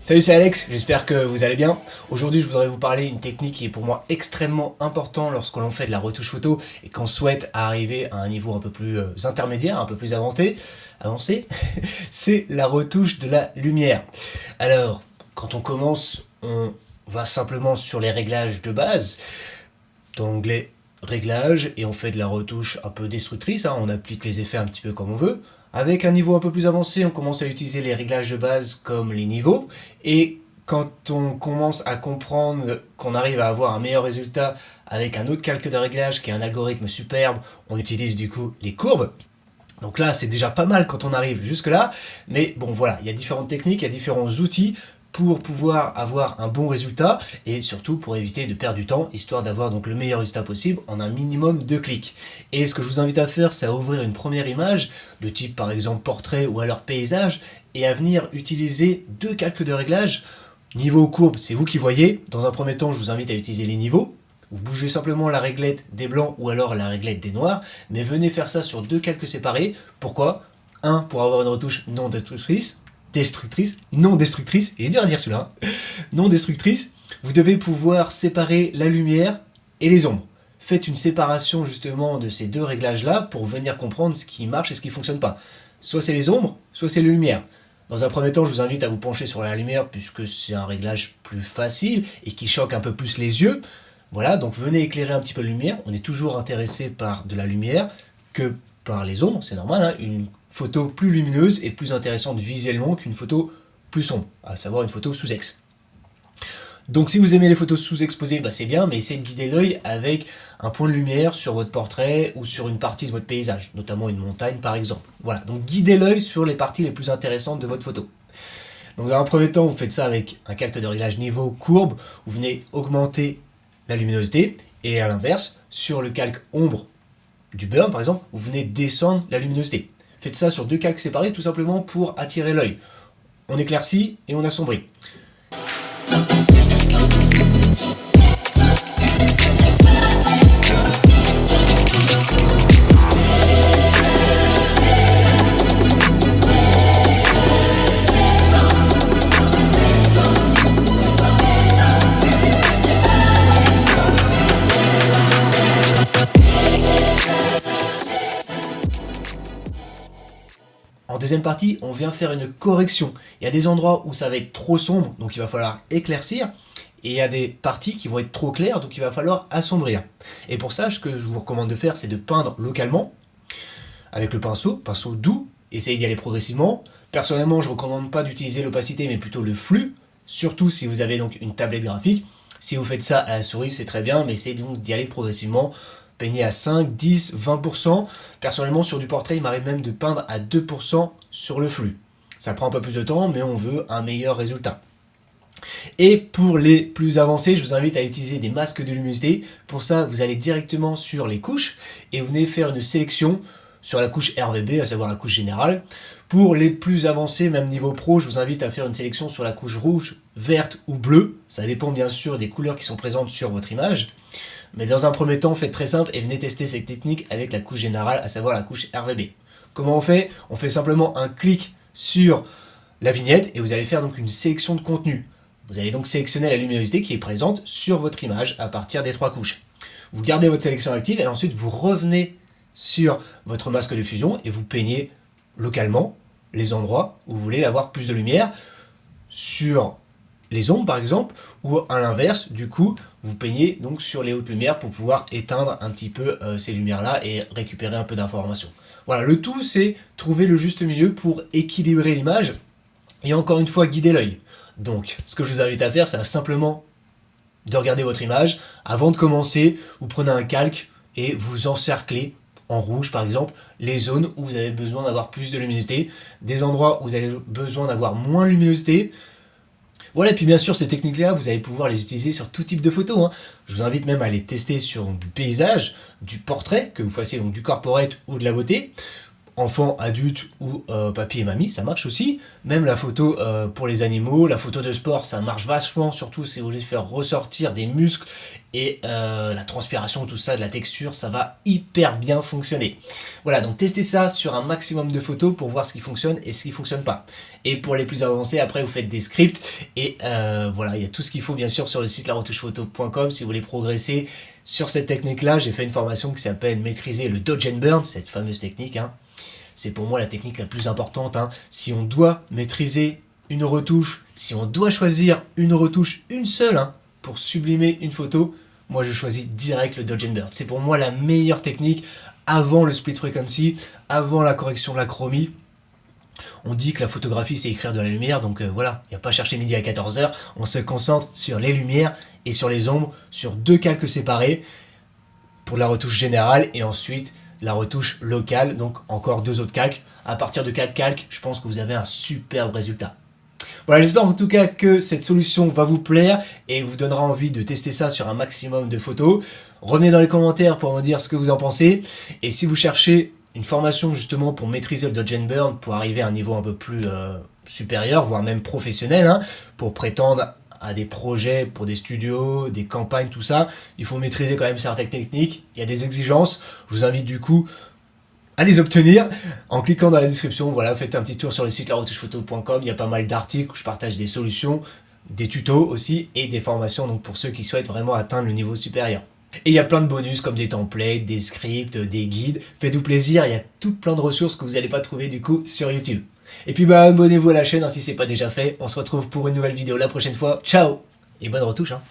Salut, c'est Alex, j'espère que vous allez bien. Aujourd'hui, je voudrais vous parler d'une technique qui est pour moi extrêmement importante lorsque l'on fait de la retouche photo et qu'on souhaite arriver à un niveau un peu plus intermédiaire, un peu plus avancé, c'est la retouche de la lumière. Alors, quand on commence, on va simplement sur les réglages de base, dans l'onglet réglages, et on fait de la retouche un peu destructrice, on applique les effets un petit peu comme on veut. Avec un niveau un peu plus avancé, on commence à utiliser les réglages de base comme les niveaux. Et quand on commence à comprendre qu'on arrive à avoir un meilleur résultat avec un autre calque de réglage qui est un algorithme superbe, on utilise du coup les courbes. Donc là, c'est déjà pas mal quand on arrive jusque là. Mais bon, voilà, il y a différentes techniques, il y a différents outils pour pouvoir avoir un bon résultat et surtout pour éviter de perdre du temps, histoire d'avoir donc le meilleur résultat possible en un minimum de clics. Et ce que je vous invite à faire, c'est à ouvrir une première image, de type par exemple portrait ou alors paysage, et à venir utiliser deux calques de réglage. Niveau courbe, c'est vous qui voyez. Dans un premier temps, je vous invite à utiliser les niveaux. Vous bougez simplement la réglette des blancs ou alors la réglette des noirs, mais venez faire ça sur deux calques séparés. Pourquoi ? Un, pour avoir une retouche non destructrice, il est dur à dire celui-là, non destructrice, vous devez pouvoir séparer la lumière et les ombres. Faites une séparation justement de ces deux réglages-là pour venir comprendre ce qui marche et ce qui ne fonctionne pas. Soit c'est les ombres, soit c'est les lumières. Dans un premier temps, je vous invite à vous pencher sur la lumière puisque c'est un réglage plus facile et qui choque un peu plus les yeux. Voilà, donc venez éclairer un petit peu la lumière. On est toujours intéressé par de la lumière que par les ombres, c'est normal, une photo plus lumineuse est plus intéressante visuellement qu'une photo plus sombre, à savoir une photo sous-ex. Donc si vous aimez les photos sous-exposées, c'est bien, mais essayez de guider l'œil avec un point de lumière sur votre portrait ou sur une partie de votre paysage, notamment une montagne par exemple. Voilà, donc guidez l'œil sur les parties les plus intéressantes de votre photo. Donc dans un premier temps, vous faites ça avec un calque de réglage niveau courbe, vous venez augmenter la luminosité, et à l'inverse, sur le calque ombre du burn par exemple, vous venez descendre la luminosité. Faites ça sur deux calques séparés tout simplement pour attirer l'œil. On éclaircit et on assombrit. En deuxième partie, on vient faire une correction. Il y a des endroits où ça va être trop sombre, donc il va falloir éclaircir. Et il y a des parties qui vont être trop claires, donc il va falloir assombrir. Et pour ça, ce que je vous recommande de faire, c'est de peindre localement, avec le pinceau doux, essayez d'y aller progressivement. Personnellement, je ne recommande pas d'utiliser l'opacité, mais plutôt le flux, surtout si vous avez donc une tablette graphique. Si vous faites ça à la souris, c'est très bien, mais essayez donc d'y aller progressivement. Peigner à 5, 10, 20%. Personnellement, sur du portrait, il m'arrive même de peindre à 2% sur le flux. Ça prend un peu plus de temps, mais on veut un meilleur résultat. Et pour les plus avancés, je vous invite à utiliser des masques de luminosité. Pour ça, vous allez directement sur les couches et vous venez faire une sélection sur la couche RVB, à savoir la couche générale. Pour les plus avancés, même niveau pro, je vous invite à faire une sélection sur la couche rouge, verte ou bleue. Ça dépend bien sûr des couleurs qui sont présentes sur votre image. Mais dans un premier temps, faites très simple et venez tester cette technique avec la couche générale, à savoir la couche RVB. Comment on fait ? On fait simplement un clic sur la vignette et vous allez faire donc une sélection de contenu. Vous allez donc sélectionner la luminosité qui est présente sur votre image à partir des trois couches. Vous gardez votre sélection active et ensuite vous revenez sur votre masque de fusion et vous peignez localement les endroits où vous voulez avoir plus de lumière sur les ombres par exemple, ou à l'inverse, du coup, vous peignez donc sur les hautes lumières pour pouvoir éteindre un petit peu ces lumières-là et récupérer un peu d'informations. Voilà, le tout c'est trouver le juste milieu pour équilibrer l'image et encore une fois guider l'œil. Donc, ce que je vous invite à faire, c'est simplement de regarder votre image. Avant de commencer, vous prenez un calque et vous encerclez en rouge par exemple les zones où vous avez besoin d'avoir plus de luminosité, des endroits où vous avez besoin d'avoir moins de luminosité. Voilà, et puis bien sûr, ces techniques-là, vous allez pouvoir les utiliser sur tout type de photos. Je vous invite même à les tester sur du paysage, du portrait, que vous fassiez donc du corporate ou de la beauté. enfant, adulte ou papy et mamie, ça marche aussi. Même la photo pour les animaux, la photo de sport, ça marche vachement, surtout si vous voulez faire ressortir des muscles et la transpiration, tout ça, de la texture, ça va hyper bien fonctionner. Voilà, donc testez ça sur un maximum de photos pour voir ce qui fonctionne et ce qui fonctionne pas. Et pour les plus avancés, après vous faites des scripts et voilà, il y a tout ce qu'il faut bien sûr sur le site laretouchephoto.com si vous voulez progresser sur cette technique-là. J'ai fait une formation qui s'appelle Maîtriser le Dodge and Burn, cette fameuse technique, hein. C'est pour moi la technique la plus importante, hein. Si on doit maîtriser une retouche, si on doit choisir une retouche, une seule, hein, pour sublimer une photo, moi je choisis direct le Dodge and Burn. C'est pour moi la meilleure technique avant le split frequency, avant la correction de la chromie. On dit que la photographie c'est écrire de la lumière, donc voilà, il n'y a pas à chercher midi à 14h, on se concentre sur les lumières et sur les ombres, sur 2 calques séparés pour la retouche générale et ensuite la retouche locale, donc encore 2 autres calques. À partir de 4 calques, je pense que vous avez un superbe résultat. Voilà, j'espère en tout cas que cette solution va vous plaire et vous donnera envie de tester ça sur un maximum de photos. Revenez dans les commentaires pour me dire ce que vous en pensez. Et si vous cherchez une formation justement pour maîtriser le Dodge and Burn, pour arriver à un niveau un peu plus supérieur, voire même professionnel, hein, pour prétendre à des projets pour des studios, des campagnes, tout ça, il faut maîtriser quand même certaines techniques, il y a des exigences, je vous invite du coup à les obtenir en cliquant dans la description. Voilà, faites un petit tour sur le site laretouchephoto.com, il y a pas mal d'articles où je partage des solutions, des tutos aussi et des formations donc pour ceux qui souhaitent vraiment atteindre le niveau supérieur. Et il y a plein de bonus comme des templates, des scripts, des guides, faites-vous plaisir, il y a tout plein de ressources que vous n'allez pas trouver du coup sur YouTube. Et puis abonnez-vous à la chaîne hein, si c'est pas déjà fait, on se retrouve pour une nouvelle vidéo la prochaine fois, ciao et bonne retouche hein.